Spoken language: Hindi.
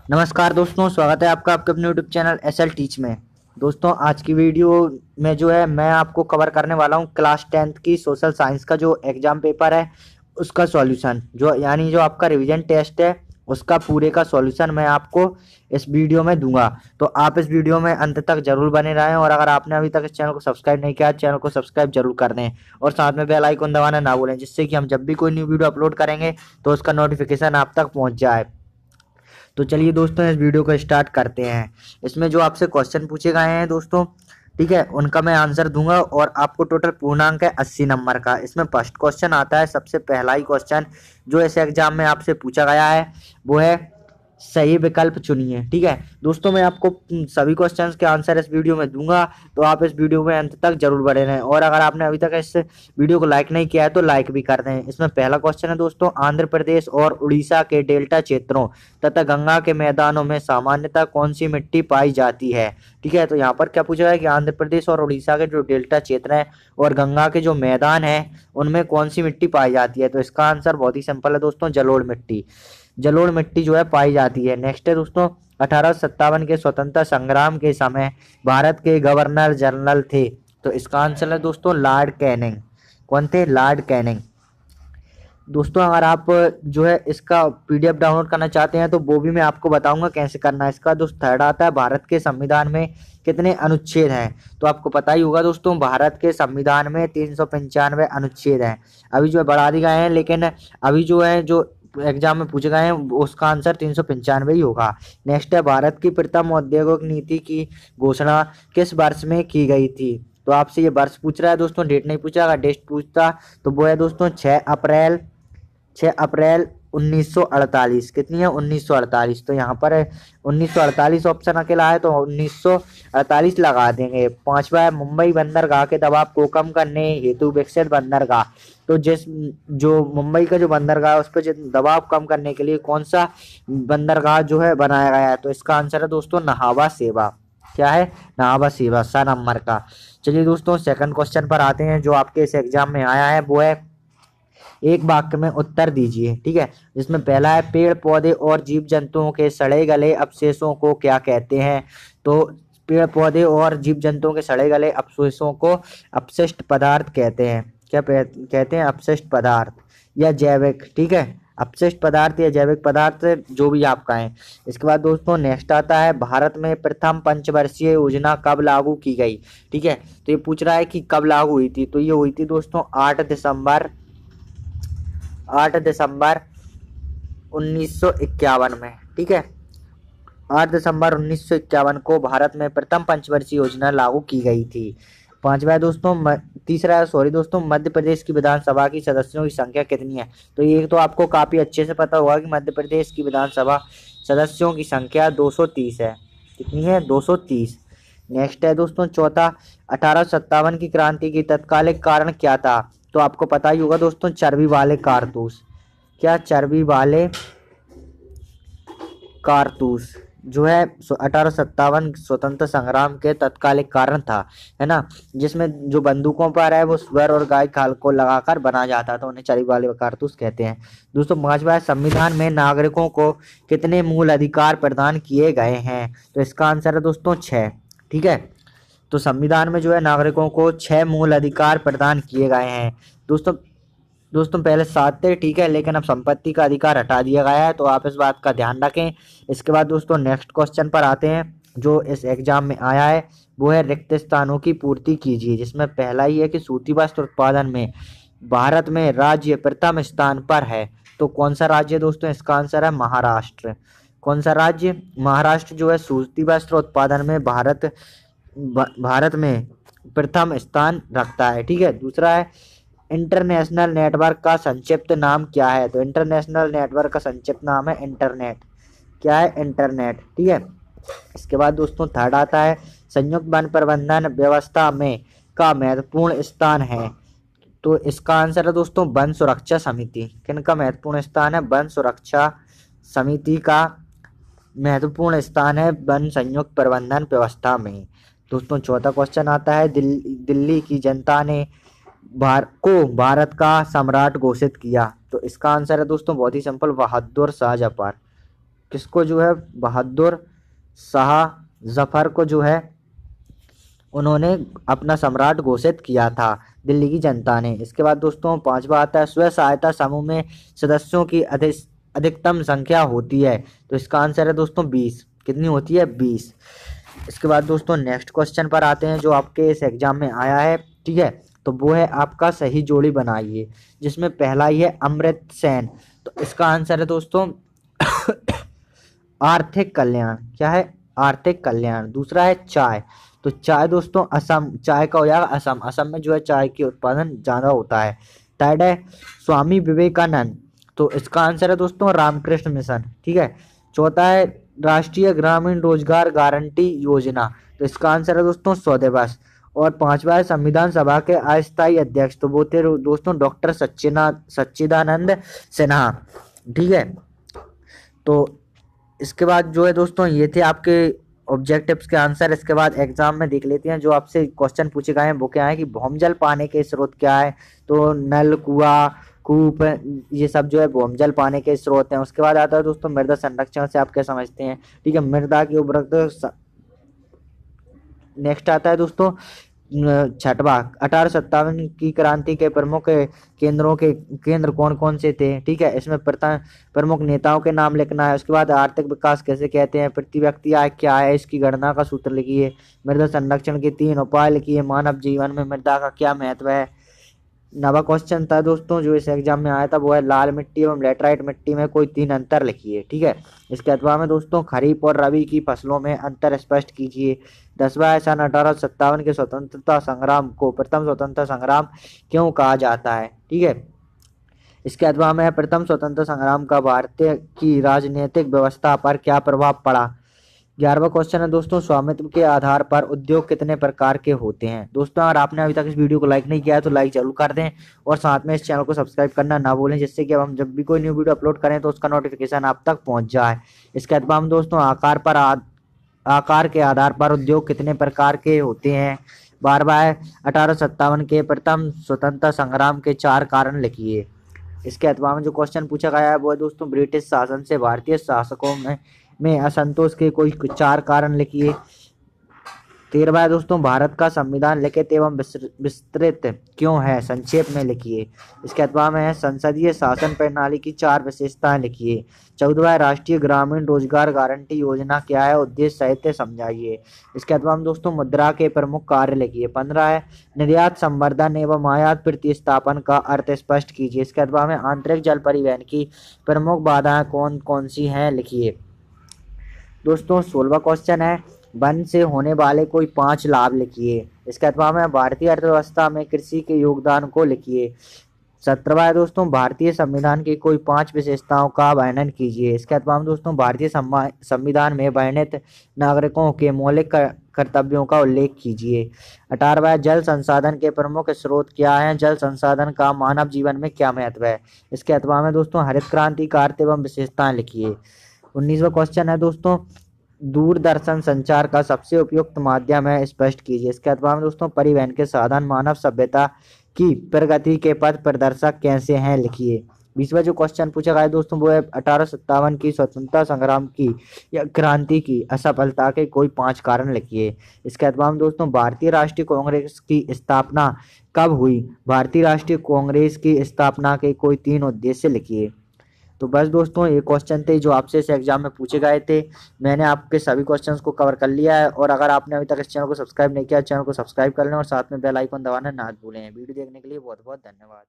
नमस्कार दोस्तों, स्वागत है आपका आपके अपने यूट्यूब चैनल एसएल टीच में। दोस्तों, आज की वीडियो में जो है मैं आपको कवर करने वाला हूँ क्लास 10th की सोशल साइंस का जो एग्जाम पेपर है उसका सॉल्यूशन, जो यानी जो आपका रिवीजन टेस्ट है उसका पूरे का सॉल्यूशन मैं आपको इस वीडियो में दूंगा। तो आप इस वीडियो में अंत तक जरूर बने रहें, और अगर आपने अभी तक इस चैनल को सब्सक्राइब नहीं किया, चैनल को सब्सक्राइब जरूर कर दें और साथ में बेल आइकन दबाना ना भूलें, जिससे कि हम जब भी कोई न्यू वीडियो अपलोड करेंगे तो उसका नोटिफिकेशन आप तक पहुंच जाए। तो चलिए दोस्तों, इस वीडियो को स्टार्ट करते हैं। इसमें जो आपसे क्वेश्चन पूछे गए हैं दोस्तों, ठीक है, उनका मैं आंसर दूंगा और आपको टोटल पूर्णांक है 80 नंबर का। इसमें फर्स्ट क्वेश्चन आता है, सबसे पहला ही क्वेश्चन जो इस एग्जाम में आपसे पूछा गया है वो है सही विकल्प चुनिए। ठीक है दोस्तों, मैं आपको सभी क्वेश्चंस के आंसर इस वीडियो में दूंगा, तो आप इस वीडियो में अंत तक जरूर बने रहें। और अगर आपने अभी तक इस वीडियो को लाइक नहीं किया है तो लाइक भी कर दें। इसमें पहला क्वेश्चन है दोस्तों, आंध्र प्रदेश और उड़ीसा के डेल्टा क्षेत्रों तथा गंगा के मैदानों में सामान्यतः कौन सी मिट्टी पाई जाती है। ठीक है, तो यहाँ पर क्या पूछा है कि आंध्र प्रदेश और उड़ीसा के जो डेल्टा क्षेत्र है और गंगा के जो मैदान है उनमें कौन सी मिट्टी पाई जाती है। तो इसका आंसर बहुत ही सिंपल है दोस्तों, जलोढ़ मिट्टी। जलोढ़ मिट्टी जो है पाई जाती है। नेक्स्ट है दोस्तों, 1857 के स्वतंत्रता संग्राम के समय भारत के गवर्नर जनरल थे। तो इसका आंसर है दोस्तों लॉर्ड कैनिंग। कौन थे? Lord Canning. दोस्तों, अगर आप जो है इसका पीडीएफ डाउनलोड करना चाहते हैं तो वो भी मैं आपको बताऊंगा कैसे करना है। इसका दोस्त थर्ड आता है, भारत के संविधान में कितने अनुच्छेद हैं। तो आपको पता ही होगा दोस्तों, भारत के संविधान में 395 अनुच्छेद हैं। अभी जो है बढ़ा दिए गए हैं, लेकिन अभी जो है जो एग्जाम में पूछे गए हैं उसका आंसर 395 ही होगा। नेक्स्ट है, भारत की प्रथम औद्योगिक नीति की घोषणा किस वर्ष में की गई थी। तो आपसे ये वर्ष पूछ रहा है दोस्तों, डेट नहीं पूछा। अगर डेट पूछता तो वो है दोस्तों 6 अप्रैल 1948। कितनी है? 1948। तो यहाँ पर 1948 ऑप्शन अकेला है, तो 1948 लगा देंगे। पांचवा है, मुंबई बंदरगाह के दबाव को कम करने हेतु विकसित बंदरगाह। तो जो मुंबई का जो बंदरगाह है उस पर दबाव कम करने के लिए कौन सा बंदरगाह जो है बनाया गया है। तो इसका आंसर है दोस्तों नहावा सेवा। क्या है? नहावा सेवा, सा नंबर का। चलिए दोस्तों, सेकंड क्वेश्चन पर आते हैं जो आपके इस एग्जाम में आया है, वो है एक वाक्य में उत्तर दीजिए। ठीक है, जिसमें पहला है, पेड़ पौधे और जीव जंतुओं के सड़े गले अवशेषों को क्या कहते हैं। तो पेड़ पौधे और जीव जंतुओं के सड़े गले अवशेषों को अपशिष्ट पदार्थ कहते हैं। क्या कहते हैं? अपशिष्ट पदार्थ या जैविक। ठीक है, अपशिष्ट पदार्थ या जैविक पदार्थ, जो भी आप कहें। इसके बाद दोस्तों नेक्स्ट आता है, भारत में प्रथम पंचवर्षीय योजना कब लागू की गई। ठीक है, तो ये पूछ रहा है कि कब लागू हुई थी। तो ये हुई थी दोस्तों 8 दिसंबर 1951 में। ठीक है, 8 दिसंबर 1951 को भारत में प्रथम पंचवर्षीय योजना लागू की गई थी। पांचवा है दोस्तों तीसरा है, सॉरी दोस्तों, मध्य प्रदेश की विधानसभा की सदस्यों की संख्या कितनी है। तो ये तो आपको काफी अच्छे से पता होगा कि मध्य प्रदेश की विधानसभा सदस्यों की संख्या 230 है। कितनी है? 230। नेक्स्ट है दोस्तों चौथा, 1857 की क्रांति की तत्कालिक कारण क्या था। तो आपको पता ही होगा दोस्तों, चर्बी वाले कारतूस। क्या? चर्बी वाले कारतूस जो है 1857 स्वतंत्र संग्राम के तत्कालिक कारण था, है ना, जिसमें जो बंदूकों पर है वो सुअर और गाय खाल को लगाकर बना जाता था, उन्हें चर्बी वाले कारतूस कहते हैं। दोस्तों पांचवा है, संविधान में नागरिकों को कितने मूल अधिकार प्रदान किए गए हैं। तो इसका आंसर है दोस्तों 6। ठीक है, तो संविधान में जो है नागरिकों को 6 मूल अधिकार प्रदान किए गए हैं। दोस्तों दोस्तों पहले 7 थे, ठीक है, लेकिन अब संपत्ति का अधिकार हटा दिया गया है, तो आप इस बात का ध्यान रखें। इसके बाद दोस्तों नेक्स्ट क्वेश्चन पर आते हैं जो इस एग्जाम में आया है, वो है रिक्त स्थानों की पूर्ति कीजिए। जिसमें पहला ही है कि सूती वस्त्र उत्पादन में भारत में राज्य प्रथम स्थान पर है। तो कौन सा राज्य है दोस्तों? इसका आंसर है महाराष्ट्र। कौन सा राज्य? महाराष्ट्र जो है सूती वस्त्र उत्पादन में भारत में प्रथम स्थान रखता है। ठीक है, दूसरा है, इंटरनेशनल नेटवर्क का संक्षिप्त नाम क्या है। तो इंटरनेशनल नेटवर्क का संक्षिप्त नाम है इंटरनेट। क्या है? इंटरनेट। ठीक है, इसके बाद दोस्तों थर्ड आता है, संयुक्त वन प्रबंधन व्यवस्था में का महत्वपूर्ण स्थान है। तो इसका आंसर है दोस्तों वन सुरक्षा समिति। किनका महत्वपूर्ण स्थान है? वन सुरक्षा समिति का महत्वपूर्ण स्थान है वन संयुक्त प्रबंधन व्यवस्था में। दोस्तों चौथा क्वेश्चन आता है, दिल्ली की जनता ने भारत का सम्राट घोषित किया। तो इसका आंसर है दोस्तों बहुत ही सिंपल, बहादुर शाह जफर। किसको जो है बहादुर शाह जफर को जो है उन्होंने अपना सम्राट घोषित किया था दिल्ली की जनता ने। इसके बाद दोस्तों पांचवा आता है स्व सहायता समूह में सदस्यों की अधिकतम संख्या होती है। तो इसका आंसर है दोस्तों 20। कितनी होती है? 20। इसके बाद दोस्तों नेक्स्ट क्वेश्चन पर आते हैं जो आपके इस एग्जाम में आया है, ठीक है। तो वो है आपका सही जोड़ी बनाइए, जिसमें पहला ही है अमृत सेन। तो इसका आंसर है दोस्तों आर्थिक कल्याण। क्या है? आर्थिक कल्याण। दूसरा है चाय। तो चाय दोस्तों असम, चाय का हो जाएगा असम। असम में जो है चाय की उत्पादन ज्यादा होता है। थर्ड है स्वामी विवेकानंद। तो इसका आंसर है दोस्तों रामकृष्ण मिशन, ठीक है। चौथा है राष्ट्रीय ग्रामीण रोजगार गारंटी योजना। तो इसका आंसर है दोस्तों 100 दिवस। और पांचवा है संविधान सभा के अस्थायी अध्यक्ष। तो वो थे दोस्तों डॉक्टर सच्चिदानंद सिन्हा, ठीक है। तो इसके बाद जो है दोस्तों ये थे आपके ऑब्जेक्टिव्स के आंसर। इसके बाद एग्जाम में देख लेते हैं जो आपसे क्वेश्चन पूछे गए हैं वो क्या है कि भौमजल पाने के स्रोत क्या है। तो नल, कुआं, कूप, ये सब जो है भौमजल पाने के स्रोत हैं। उसके बाद आता है दोस्तों मृदा संरक्षण से आप क्या समझते हैं, ठीक है। मृदा की उर्वरकता। नेक्स्ट आता है दोस्तों छठवा 1857 की क्रांति के प्रमुख केंद्र कौन कौन से थे, ठीक है। इसमें प्रमुख नेताओं के नाम लिखना है। उसके बाद आर्थिक विकास कैसे कहते हैं, प्रति व्यक्ति आय क्या है, इसकी गणना का सूत्र लिखिए, मृदा संरक्षण के 3 उपाय लिखिए, मानव जीवन में मृदा का क्या महत्व है। नवा क्वेश्चन था दोस्तों जो इस एग्जाम में आया था वो है लाल मिट्टी एवं लेटराइट मिट्टी में कोई 3 अंतर लिखिए, ठीक है। इसके अथवा में दोस्तों खरीफ और रबी की फसलों में अंतर स्पष्ट कीजिए। 10वां है सन 1857 के स्वतंत्रता संग्राम को प्रथम स्वतंत्रता संग्राम क्यों कहा जाता है, ठीक है। इसके अथवा में प्रथम स्वतंत्रता संग्राम का भारतीय की राजनीतिक व्यवस्था पर क्या प्रभाव पड़ा। 11वां क्वेश्चन है दोस्तों स्वामित्व के आधार पर उद्योग कितने प्रकार के होते हैं। दोस्तों अगर आपने अभी तक इस वीडियो को लाइक नहीं किया है तो लाइक जरूर कर दें और साथ में इस चैनल को सब्सक्राइब करना ना भूलें, जिससे कि अब हम जब भी कोई न्यू वीडियो अपलोड करें तो उसका नोटिफिकेशन आप तक पहुंच जाए। इसके अलावा हम दोस्तों आकार के आधार पर उद्योग कितने प्रकार के होते हैं। 12वां है 1857 के प्रथम स्वतंत्रता संग्राम के 4 कारण लिखिए। इसके अथवा में जो क्वेश्चन पूछा गया है वो है दोस्तों ब्रिटिश शासन से भारतीय शासकों में असंतोष के कोई 4 कारण लिखिए। 13वां है दोस्तों भारत का संविधान लिखित एवं विस्तृत क्यों है, संक्षेप में लिखिए। इसके अथवा में है संसदीय शासन प्रणाली की 4 विशेषताएं लिखिए। 14वां है राष्ट्रीय ग्रामीण रोजगार गारंटी योजना क्या है, उद्देश्य सहित समझाइए। इसके अथवा में दोस्तों मुद्रा के प्रमुख कार्य लिखिए। 15 है निर्यात संवर्धन एवं आयात प्रतिस्थापन का अर्थ स्पष्ट कीजिए। इसके अथवा में आंतरिक जल परिवहन की प्रमुख बाधाएं कौन कौन सी हैं लिखिए। दोस्तों 16वां क्वेश्चन है वन से होने वाले कोई 5 लाभ लिखिए। इसके अथवा में भारतीय अर्थव्यवस्था में कृषि के योगदान को लिखिए। 17वां है दोस्तों भारतीय संविधान की कोई 5 विशेषताओं का वर्णन कीजिए। इसके अथवा में दोस्तों भारतीय संविधान में वर्णित नागरिकों के मौलिक कर्तव्यों का उल्लेख कीजिए। 18वां जल संसाधन के प्रमुख स्रोत क्या हैं, जल संसाधन का मानव जीवन में क्या महत्व है। इसके अथवा में दोस्तों हरित क्रांति का अर्थ एवं विशेषताएं लिखिए। 19वां क्वेश्चन है दोस्तों दूरदर्शन संचार का सबसे उपयुक्त माध्यम है, स्पष्ट कीजिए। इसके अथवा में दोस्तों परिवहन के साधन मानव सभ्यता की प्रगति के पथ प्रदर्शक कैसे हैं लिखिए। 20वां जो क्वेश्चन पूछा गया है दोस्तों वो है 1857 की स्वतंत्रता संग्राम की या क्रांति की असफलता के कोई 5 कारण लिखिए। इसके अथवा में दोस्तों भारतीय राष्ट्रीय कांग्रेस की स्थापना कब हुई, भारतीय राष्ट्रीय कांग्रेस की स्थापना के कोई 3 उद्देश्य लिखिए। तो बस दोस्तों ये क्वेश्चन थे जो आपसे इस एग्जाम में पूछे गए थे। मैंने आपके सभी क्वेश्चंस को कवर कर लिया है और अगर आपने अभी तक इस चैनल को सब्सक्राइब नहीं किया चैनल को सब्सक्राइब कर लें और साथ में बेल आइकन दबाना ना भूलें। वीडियो देखने के लिए बहुत बहुत धन्यवाद।